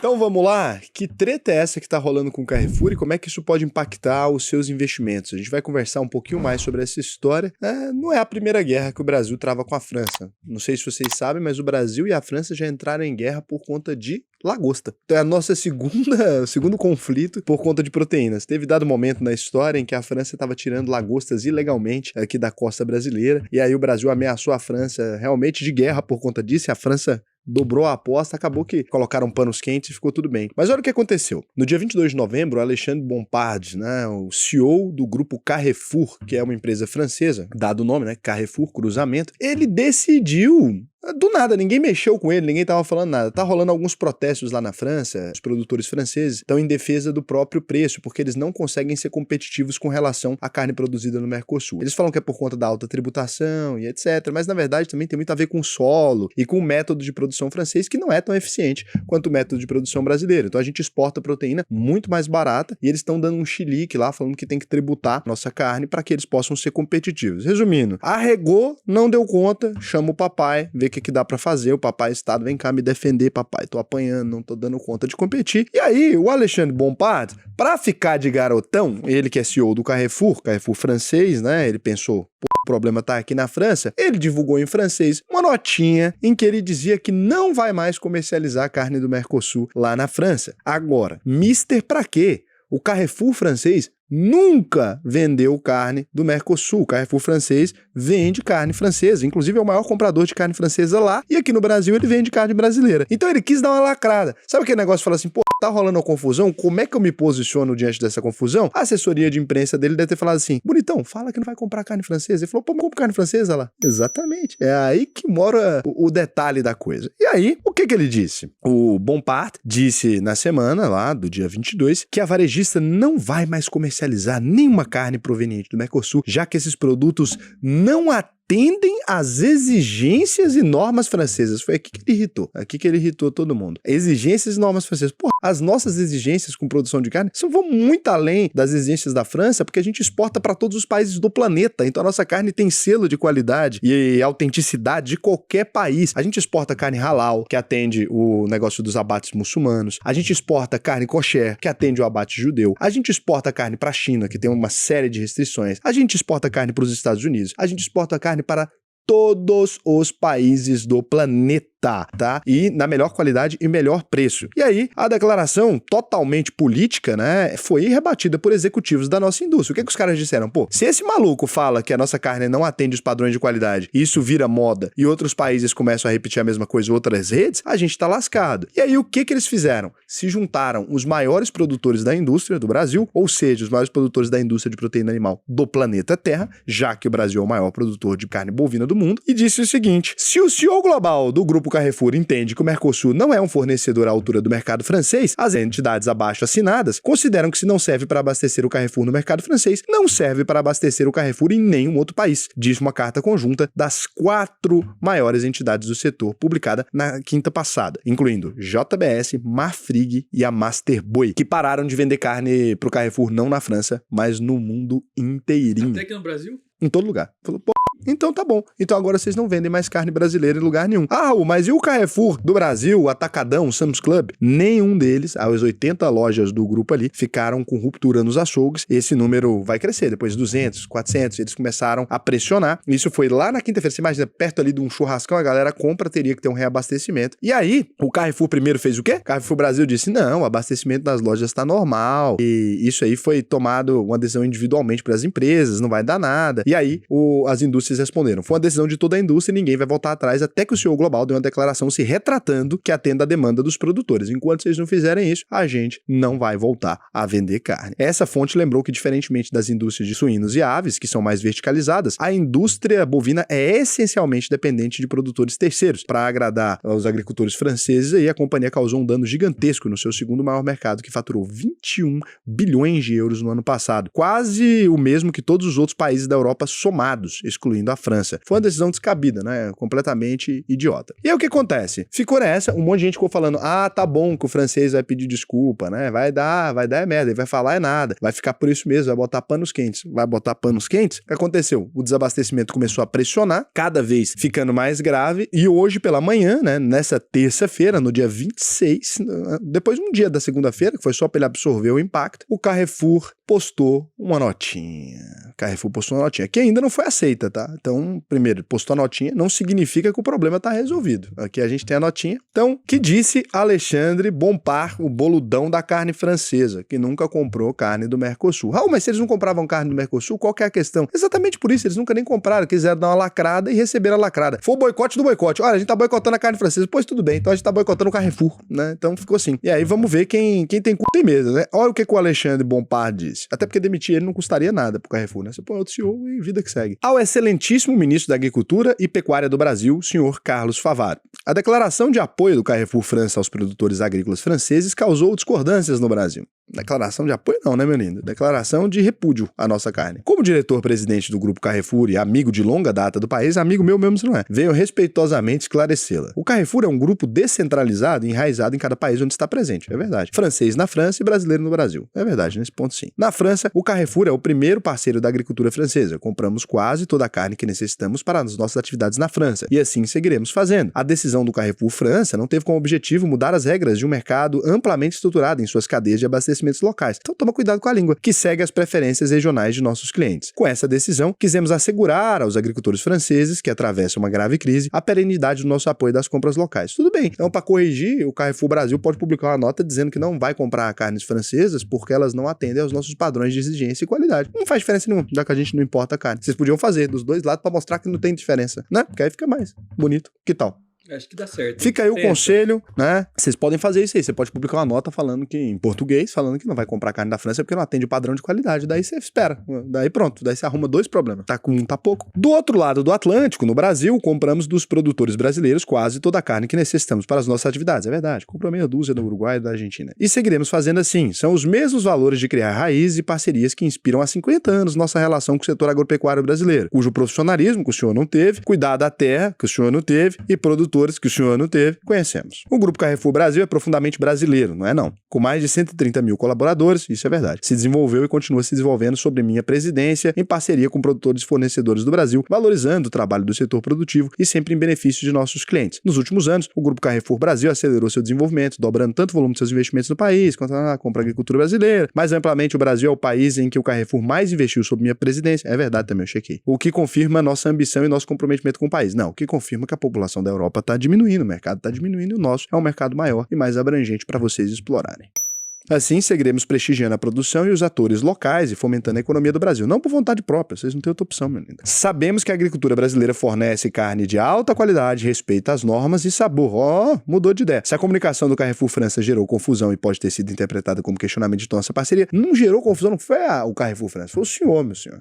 Então vamos lá, que treta é essa que tá rolando com o Carrefour e como é que isso pode impactar os seus investimentos? A gente vai conversar um pouquinho mais sobre essa história. Não é a primeira guerra que o Brasil trava com a França. Não sei se vocês sabem, mas o Brasil e a França já entraram em guerra por conta de lagosta. Então é a nossa segundo conflito por conta de proteínas. Teve dado momento na história em que a França estava tirando lagostas ilegalmente aqui da costa brasileira, e aí o Brasil ameaçou a França realmente de guerra por conta disso, e a França dobrou a aposta, acabou que colocaram panos quentes e ficou tudo bem. Mas olha o que aconteceu. No dia 22 de novembro, o Alexandre Bompard, né, o CEO do grupo Carrefour, que é uma empresa francesa, dado o nome, né, Carrefour, cruzamento, ele decidiu... Do nada, ninguém mexeu com ele, ninguém tava falando nada. Tá rolando alguns protestos lá na França, os produtores franceses estão em defesa do próprio preço, porque eles não conseguem ser competitivos com relação à carne produzida no Mercosul. Eles falam que é por conta da alta tributação e etc, mas na verdade também tem muito a ver com o solo e com o método de produção francês, que não é tão eficiente quanto o método de produção brasileiro. Então a gente exporta proteína muito mais barata e eles estão dando um chilique lá, falando que tem que tributar nossa carne para que eles possam ser competitivos. Resumindo, arregou, não deu conta, chama o papai, vê o que dá pra fazer, o papai Estado, vem cá me defender, papai, tô apanhando, não tô dando conta de competir. E aí, o Alexandre Bompard, pra ficar de garotão, ele que é CEO do Carrefour francês, né, ele pensou, o problema tá aqui na França, ele divulgou em francês uma notinha em que ele dizia que não vai mais comercializar a carne do Mercosul lá na França. Agora, mister pra quê? O Carrefour francês nunca vendeu carne do Mercosul. O Carrefour francês vende carne francesa, inclusive é o maior comprador de carne francesa lá, e aqui no Brasil ele vende carne brasileira. Então ele quis dar uma lacrada. Sabe aquele negócio que fala assim, pô, tá rolando uma confusão, como é que eu me posiciono diante dessa confusão? A assessoria de imprensa dele deve ter falado assim, bonitão, fala que não vai comprar carne francesa. Ele falou, pô, compra carne francesa lá. Exatamente. É aí que mora o detalhe da coisa. E aí, o que ele disse? O Bompard disse na semana lá, do dia 22, que a varejista não vai mais comercializar nenhuma carne proveniente do Mercosul, já que esses produtos não atendem às exigências e normas francesas. Foi aqui que ele irritou todo mundo. Exigências e normas francesas. Porra, as nossas exigências com produção de carne vão muito além das exigências da França, porque a gente exporta para todos os países do planeta, então a nossa carne tem selo de qualidade e autenticidade de qualquer país. A gente exporta carne halal, que atende o negócio dos abates muçulmanos. A gente exporta carne kosher, que atende o abate judeu. A gente exporta carne para a China, que tem uma série de restrições. A gente exporta carne para os Estados Unidos. A gente exporta carne para todos os países do planeta, tá? E na melhor qualidade e melhor preço. E aí, a declaração totalmente política, né, foi rebatida por executivos da nossa indústria. O que os caras disseram? Pô, se esse maluco fala que a nossa carne não atende os padrões de qualidade e isso vira moda e outros países começam a repetir a mesma coisa em outras redes, a gente tá lascado. E aí, o que eles fizeram? Se juntaram os maiores produtores da indústria do Brasil, ou seja, os maiores produtores da indústria de proteína animal do planeta Terra, já que o Brasil é o maior produtor de carne bovina do mundo, e disse o seguinte: se o CEO global do grupo Carrefour entende que o Mercosul não é um fornecedor à altura do mercado francês, as entidades abaixo assinadas consideram que se não serve para abastecer o Carrefour no mercado francês, não serve para abastecer o Carrefour em nenhum outro país, diz uma carta conjunta das 4 maiores entidades do setor, publicada na quinta passada, incluindo JBS, Marfrig e a Masterboy, que pararam de vender carne pro Carrefour não na França, mas no mundo inteirinho. Até aqui no Brasil? Em todo lugar. Falou, pô, então tá bom. Então agora vocês não vendem mais carne brasileira em lugar nenhum. Ah, Raul, mas e o Carrefour do Brasil, o Atacadão, o Sam's Club? Nenhum deles, as 80 lojas do grupo ali, ficaram com ruptura nos açougues. Esse número vai crescer, depois 200, 400, eles começaram a pressionar. Isso foi lá na quinta-feira, você imagina, perto ali de um churrascão, a galera compra, teria que ter um reabastecimento. E aí, o Carrefour primeiro fez o quê? O Carrefour Brasil disse, não, o abastecimento das lojas tá normal. E isso aí foi tomado uma decisão individualmente para as empresas, não vai dar nada. E aí, as indústrias responderam. Foi uma decisão de toda a indústria e ninguém vai voltar atrás, até que o CEO global deu uma declaração se retratando que atenda a demanda dos produtores. Enquanto vocês não fizerem isso, a gente não vai voltar a vender carne. Essa fonte lembrou que, diferentemente das indústrias de suínos e aves, que são mais verticalizadas, a indústria bovina é essencialmente dependente de produtores terceiros. Para agradar aos agricultores franceses, aí, a companhia causou um dano gigantesco no seu segundo maior mercado, que faturou 21 bilhões de euros no ano passado. Quase o mesmo que todos os outros países da Europa somados, excluindo excluindo a França. Foi uma decisão descabida, né? Completamente idiota. E aí o que acontece? Ficou nessa, um monte de gente ficou falando, tá bom que o francês vai pedir desculpa, né? Vai dar é merda, ele vai falar é nada, vai ficar por isso mesmo, vai botar panos quentes. Vai botar panos quentes? O que aconteceu? O desabastecimento começou a pressionar, cada vez ficando mais grave, e hoje pela manhã, né, nessa terça-feira, no dia 26, depois de um dia da segunda-feira, que foi só para ele absorver o impacto, o Carrefour postou uma notinha. Carrefour postou uma notinha, que ainda não foi aceita, tá? Então, primeiro, postou a notinha, não significa que o problema tá resolvido. Aqui a gente tem a notinha. Então, que disse Alexandre Bompard, o boludão da carne francesa, que nunca comprou carne do Mercosul. Raul, mas se eles não compravam carne do Mercosul, qual que é a questão? Exatamente por isso, eles nunca nem compraram, quiseram dar uma lacrada e receberam a lacrada. Foi o boicote do boicote. Olha, a gente tá boicotando a carne francesa. Pois tudo bem, então a gente tá boicotando o Carrefour, né? Então ficou assim. E aí vamos ver quem tem cu tem medo, né? Olha o que o Alexandre Bompard disse. Até porque demitir ele não custaria nada pro Carrefour, né? Você põe outro CEO e vida que segue. Ao excelentíssimo ministro da Agricultura e Pecuária do Brasil, senhor Carlos Favaro. A declaração de apoio do Carrefour França aos produtores agrícolas franceses causou discordâncias no Brasil. Declaração de apoio não, né, meu lindo? Declaração de repúdio à nossa carne. Como diretor-presidente do Grupo Carrefour e amigo de longa data do país, amigo meu mesmo se não é, venho respeitosamente esclarecê-la. O Carrefour é um grupo descentralizado e enraizado em cada país onde está presente, é verdade. Francês na França e brasileiro no Brasil, é verdade, nesse ponto sim. Na França, o Carrefour é o primeiro parceiro da agricultura francesa. Compramos quase toda a carne que necessitamos para as nossas atividades na França, e assim seguiremos fazendo. A decisão do Carrefour França não teve como objetivo mudar as regras de um mercado amplamente estruturado em suas cadeias de abastecimento locais. Então toma cuidado com a língua, que segue as preferências regionais de nossos clientes. Com essa decisão, quisemos assegurar aos agricultores franceses, que atravessam uma grave crise, a perenidade do nosso apoio das compras locais. Tudo bem. Então, para corrigir, o Carrefour Brasil pode publicar uma nota dizendo que não vai comprar carnes francesas porque elas não atendem aos nossos padrões de exigência e qualidade. Não faz diferença nenhuma, já que a gente não importa a carne. Vocês podiam fazer dos dois lados para mostrar que não tem diferença, né? Porque aí fica mais bonito. Que tal? Acho que dá certo. Fica aí o conselho, né? Vocês podem fazer isso aí. Você pode publicar uma nota falando que, em português, falando que não vai comprar carne da França porque não atende o padrão de qualidade. Daí você espera. Daí pronto. Daí você arruma dois problemas. Tá com um, tá pouco. Do outro lado do Atlântico, no Brasil, compramos dos produtores brasileiros quase toda a carne que necessitamos para as nossas atividades. É verdade. Comprou meia dúzia do Uruguai e da Argentina. E seguiremos fazendo assim. São os mesmos valores de criar raízes e parcerias que inspiram há 50 anos nossa relação com o setor agropecuário brasileiro, cujo profissionalismo que o senhor não teve, cuidar da terra que o senhor não teve e produtores que o senhor não teve, conhecemos. O Grupo Carrefour Brasil é profundamente brasileiro, não é não? Com mais de 130 mil colaboradores, isso é verdade. Se desenvolveu e continua se desenvolvendo sob minha presidência, em parceria com produtores e fornecedores do Brasil, valorizando o trabalho do setor produtivo e sempre em benefício de nossos clientes. Nos últimos anos, o Grupo Carrefour Brasil acelerou seu desenvolvimento, dobrando tanto o volume de seus investimentos no país, quanto na compra da agricultura brasileira. Mais amplamente, o Brasil é o país em que o Carrefour mais investiu sob minha presidência. É verdade também, eu chequei. O que confirma nossa ambição e nosso comprometimento com o país. Não, o que confirma que a população da Europa está diminuindo, o mercado está diminuindo e o nosso é um mercado maior e mais abrangente para vocês explorarem. Assim, seguiremos prestigiando a produção e os atores locais e fomentando a economia do Brasil. Não por vontade própria, vocês não têm outra opção, meu lindo. Sabemos que a agricultura brasileira fornece carne de alta qualidade, respeita as normas e sabor. Mudou de ideia. Se a comunicação do Carrefour França gerou confusão e pode ter sido interpretada como questionamento de nossa parceria, não gerou confusão, não foi o Carrefour França, foi o senhor, meu senhor.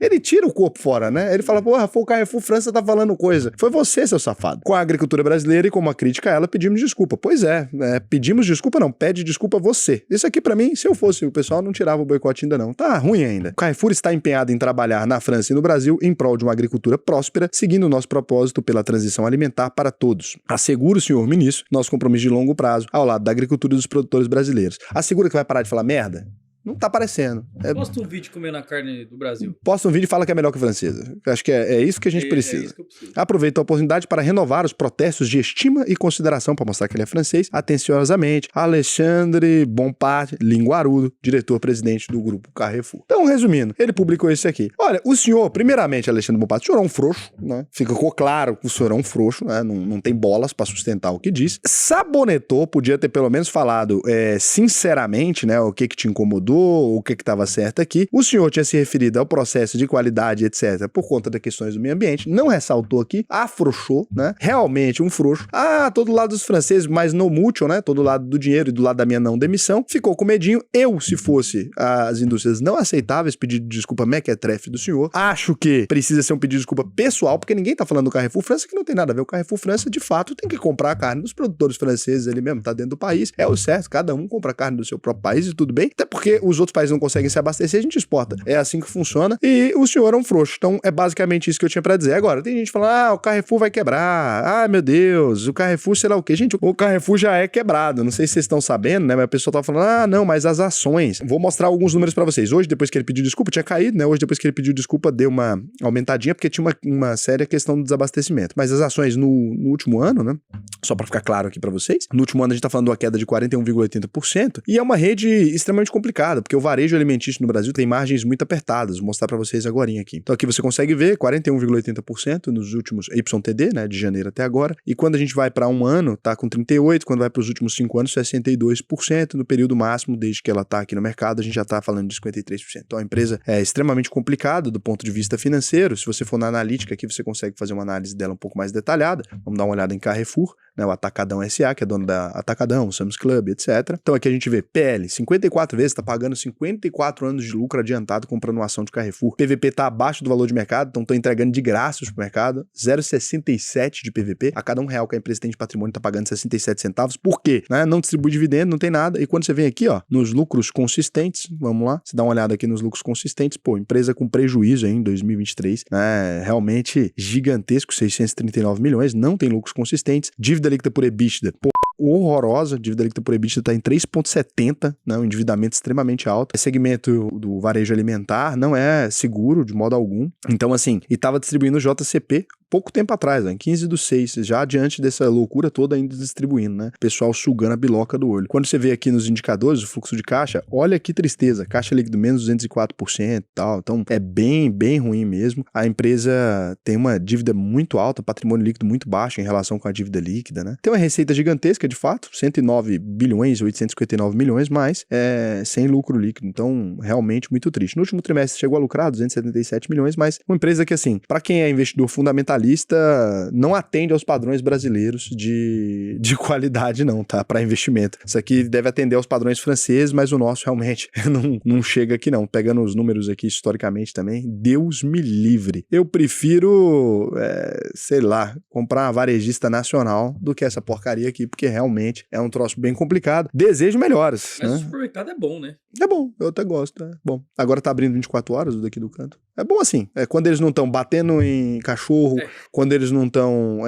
Ele tira o corpo fora, né? Ele fala, porra, foi o Carrefour França tá falando coisa. Foi você, seu safado. Com a agricultura brasileira e como uma crítica a ela, pedimos desculpa. Pois é, pedimos desculpa não, pede desculpa você. Isso aqui, pra mim, se eu fosse o pessoal, não tirava o boicote ainda não. Tá ruim ainda. O Carrefour está empenhado em trabalhar na França e no Brasil em prol de uma agricultura próspera, seguindo o nosso propósito pela transição alimentar para todos. Asseguro, senhor ministro, nosso compromisso de longo prazo ao lado da agricultura e dos produtores brasileiros. Assegura que vai parar de falar merda? Não tá aparecendo. Posta um vídeo comendo a carne do Brasil. Posta um vídeo e fala que é melhor que a francesa. Acho que é isso que a gente precisa. Isso que eu preciso. Aproveito a oportunidade para renovar os protestos de estima e consideração para mostrar que ele é francês, atenciosamente, Alexandre Bompard Linguarudo, diretor-presidente do Grupo Carrefour. Então, resumindo, ele publicou isso aqui. Olha, o senhor, primeiramente, Alexandre Bompard, o senhor é um frouxo, né? Ficou claro que o senhor é um frouxo, né? Não tem bolas para sustentar o que diz. Sabonetou, podia ter pelo menos falado sinceramente, né? O que te incomodou, o que estava certo aqui. O senhor tinha se referido ao processo de qualidade, etc., por conta das questões do meio ambiente, não ressaltou aqui, afrouxou, né? Realmente um frouxo. Todo lado dos franceses, mas no mútuo, né? Todo lado do dinheiro e do lado da minha não demissão. Ficou com medinho. Eu, se fosse as indústrias não aceitáveis, pedido de desculpa mequetrefe do senhor. Acho que precisa ser um pedido de desculpa pessoal, porque ninguém tá falando do Carrefour França, que não tem nada a ver. O Carrefour França, de fato, tem que comprar a carne dos produtores franceses ali mesmo, tá dentro do país. É o certo, cada um compra a carne do seu próprio país e tudo bem. Até porque os outros países não conseguem se abastecer, a gente exporta. É assim que funciona. E o senhor é um frouxo. Então, é basicamente isso que eu tinha pra dizer. Agora, tem gente falando, o Carrefour vai quebrar. Meu Deus, o Carrefour sei lá o quê. Gente, o Carrefour já é quebrado. Não sei se vocês estão sabendo, né? Mas a pessoa tá falando, não, mas as ações. Vou mostrar alguns números pra vocês. Hoje, depois que ele pediu desculpa, tinha caído, né? Hoje, depois que ele pediu desculpa, deu uma aumentadinha, porque tinha uma séria questão do desabastecimento. Mas as ações no último ano, né? Só pra ficar claro aqui pra vocês, no último ano a gente tá falando de uma queda de 41,80% e é uma rede extremamente complicada, porque o varejo alimentício no Brasil tem margens muito apertadas. Vou mostrar pra vocês agorinha aqui. Então aqui você consegue ver 41,80% nos últimos YTD, né? De janeiro até agora. E quando a gente vai pra um ano, tá com 38%, quando vai pros últimos 5 anos, 62%. No período máximo, desde que ela tá aqui no mercado, a gente já tá falando de 53%. Então a empresa é extremamente complicada do ponto de vista financeiro. Se você for na analítica aqui, você consegue fazer uma análise dela um pouco mais detalhada. Vamos dar uma olhada em Carrefour, né, o Atacadão SA, que é dono da Atacadão, o Sam's Club, etc. Então aqui a gente vê PL, 54 vezes, tá pagando 54 anos de lucro adiantado comprando uma ação de Carrefour. PVP tá abaixo do valor de mercado, então tô entregando de graça pro mercado, 0,67 de PVP. A cada R$1 que a empresa tem de patrimônio tá pagando 67 centavos. Por quê? Né? Não distribui dividendo, não tem nada. E quando você vem aqui, nos lucros consistentes, vamos lá, você dá uma olhada aqui nos lucros consistentes, empresa com prejuízo aí em 2023, né? Realmente gigantesco, 639 milhões, não tem lucros consistentes. Dívida líquida por EBITDA, horrorosa, dívida líquida por EBITDA está em 3,70, né, um endividamento extremamente alto. Esse segmento do varejo alimentar não é seguro de modo algum. Então, assim, e estava distribuindo JCP pouco tempo atrás, em 15/6, já diante dessa loucura toda ainda distribuindo, né? Pessoal sugando a biloca do olho. Quando você vê aqui nos indicadores, o fluxo de caixa, olha que tristeza, caixa líquido menos 204% e tal, então é bem, bem ruim mesmo. A empresa tem uma dívida muito alta, patrimônio líquido muito baixo em relação com a dívida líquida, né? Tem uma receita gigantesca, de fato, 109 bilhões, 859 milhões, mas sem lucro líquido, então realmente muito triste. No último trimestre chegou a lucrar 277 milhões, mas uma empresa que, assim, para quem é investidor fundamentalista, não atende aos padrões brasileiros de qualidade não, tá? Para investimento. Isso aqui deve atender aos padrões franceses, mas o nosso realmente não chega aqui não. Pegando os números aqui historicamente também, Deus me livre. Eu prefiro, sei lá, comprar uma varejista nacional do que essa porcaria aqui, porque realmente é um troço bem complicado. Desejo melhores. Mas né? o supermercado é bom, né? É bom, eu até gosto, é bom. Agora tá abrindo 24 horas o daqui do canto. É bom assim, quando eles não estão batendo em cachorro, quando eles não estão,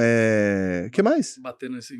que mais? Batendo assim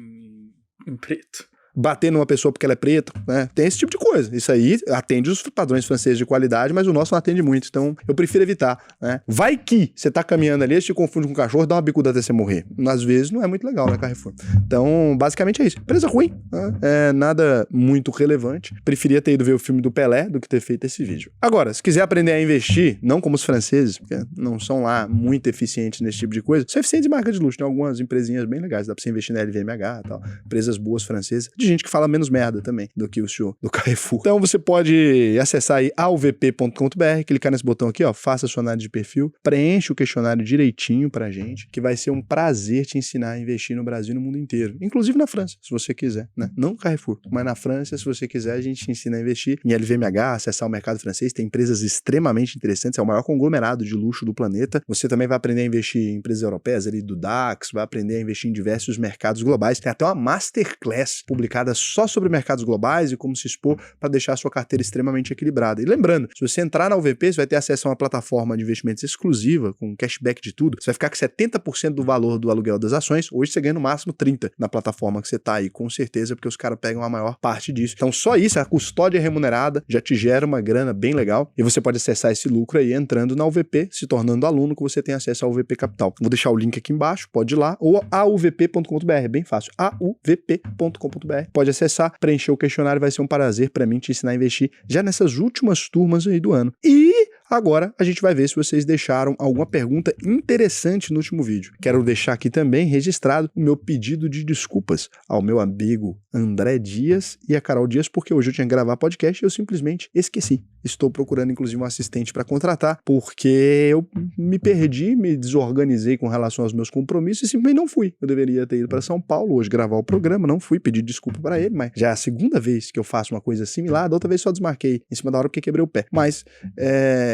em preto. Bater numa pessoa porque ela é preta, né? Tem esse tipo de coisa. Isso aí atende os padrões franceses de qualidade, mas o nosso não atende muito, então eu prefiro evitar, né? Vai que você tá caminhando ali, você te confunde com um cachorro, dá uma bicuda até você morrer. Às vezes não é muito legal, né, Carrefour? Então, basicamente é isso. Empresa ruim, né? Nada muito relevante. Preferia ter ido ver o filme do Pelé do que ter feito esse vídeo. Agora, se quiser aprender a investir, não como os franceses, porque não são lá muito eficientes nesse tipo de coisa, são eficientes em marca de luxo. Tem algumas empresinhas bem legais, dá pra você investir na LVMH e tal. Empresas boas francesas. De gente que fala menos merda também do que o senhor do Carrefour. Então você pode acessar aí auvp.com.br, clicar nesse botão aqui, faça a sua análise de perfil, preenche o questionário direitinho pra gente, que vai ser um prazer te ensinar a investir no Brasil e no mundo inteiro. Inclusive na França, se você quiser, né? Não no Carrefour, mas na França, se você quiser, a gente te ensina a investir em LVMH, acessar o mercado francês, tem empresas extremamente interessantes, é o maior conglomerado de luxo do planeta. Você também vai aprender a investir em empresas europeias ali do DAX, vai aprender a investir em diversos mercados globais. Tem até uma masterclass publicada só sobre mercados globais e como se expor para deixar a sua carteira extremamente equilibrada. E lembrando, se você entrar na UVP, você vai ter acesso a uma plataforma de investimentos exclusiva, com cashback de tudo. Você vai ficar com 70% do valor do aluguel das ações. Hoje você ganha no máximo 30% na plataforma que você tá aí, com certeza, porque os caras pegam a maior parte disso. Então só isso, a custódia remunerada já te gera uma grana bem legal e você pode acessar esse lucro aí entrando na UVP, se tornando aluno, que você tem acesso ao UVP Capital. Vou deixar o link aqui embaixo, pode ir lá, ou auvp.com.br, bem fácil, auvp.com.br. Pode acessar, preencher o questionário, vai ser um prazer para mim te ensinar a investir já nessas últimas turmas aí do ano. E agora a gente vai ver se vocês deixaram alguma pergunta interessante no último vídeo. Quero deixar aqui também registrado o meu pedido de desculpas ao meu amigo André Dias e a Carol Dias, porque hoje eu tinha que gravar podcast e eu simplesmente esqueci. Estou procurando, inclusive, um assistente para contratar, porque eu me perdi, me desorganizei com relação aos meus compromissos e simplesmente não fui. Eu deveria ter ido para São Paulo hoje gravar o programa, não fui, pedir desculpa para ele, mas já é a segunda vez que eu faço uma coisa similar, da outra vez só desmarquei em cima da hora porque quebrei o pé. Mas,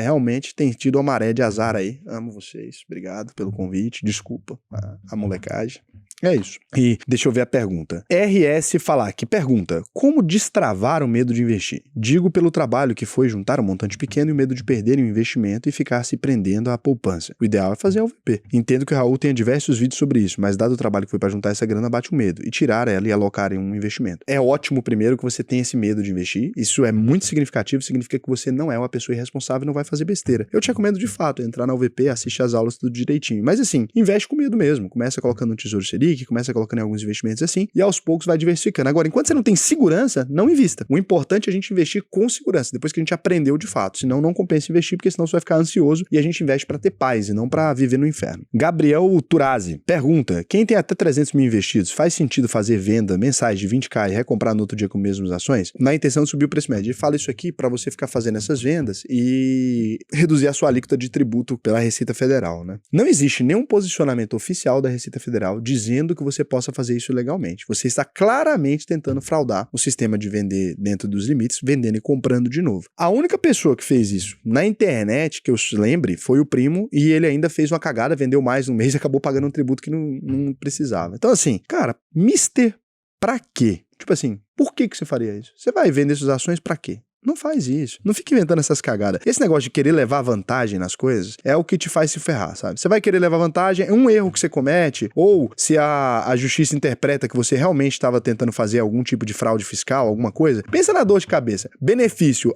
realmente, tem tido uma maré de azar aí. Amo vocês, obrigado pelo convite, desculpa a molecagem. É isso. E deixa eu ver a pergunta. RS Falak pergunta: como destravar o medo de investir? Digo pelo trabalho que foi juntar um montante pequeno e o medo de perder o investimento e ficar se prendendo à poupança. O ideal é fazer AVP. Entendo que o Raul tenha diversos vídeos sobre isso, mas dado o trabalho que foi para juntar essa grana, bate o medo e tirar ela e alocar em um investimento. É ótimo, primeiro, que você tenha esse medo de investir. Isso é muito significativo, significa que você não é uma pessoa irresponsável e não vai fazer besteira. Eu te recomendo, de fato, entrar na AVP, assistir as aulas tudo direitinho. Mas assim, investe com medo mesmo. Começa colocando no Tesouro Selic, começa colocando em alguns investimentos assim, e aos poucos vai diversificando. Agora, enquanto você não tem segurança, não invista. O importante é a gente investir com segurança, depois que a gente aprendeu de fato. Senão, não compensa investir, porque senão você vai ficar ansioso e a gente investe para ter paz e não para viver no inferno. Gabriel Turazi pergunta: quem tem até 300 mil investidos, faz sentido fazer venda mensais de 20k e recomprar no outro dia com as mesmas ações? Na intenção de subir o preço médio. Ele fala isso aqui para você ficar fazendo essas vendas e reduzir a sua alíquota de tributo pela Receita Federal, né? Não existe nenhum posicionamento oficial da Receita Federal dizendo que você possa fazer isso legalmente. Você está claramente tentando fraudar o sistema de vender dentro dos limites, vendendo e comprando de novo. A única pessoa que fez isso na internet, que eu lembre, foi o primo, e ele ainda fez uma cagada, vendeu mais no mês e acabou pagando um tributo que não precisava. Então assim, cara, pra quê? Tipo assim, por que você faria isso? Você vai vender suas ações pra quê? Não faz isso. Não fique inventando essas cagadas. Esse negócio de querer levar vantagem nas coisas é o que te faz se ferrar, sabe? Você vai querer levar vantagem, é um erro que você comete, ou se a justiça interpreta que você realmente estava tentando fazer algum tipo de fraude fiscal, alguma coisa, pensa na dor de cabeça. Benefício: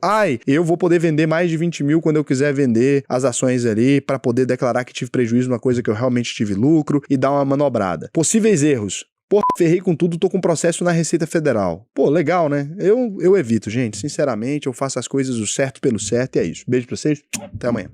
eu vou poder vender mais de 20 mil quando eu quiser vender as ações ali, para poder declarar que tive prejuízo numa coisa que eu realmente tive lucro e dar uma manobrada. Possíveis erros: ferrei com tudo, tô com processo na Receita Federal. Legal, né? Eu evito, gente. Sinceramente, eu faço as coisas o certo pelo certo e é isso. Beijo pra vocês. Até amanhã.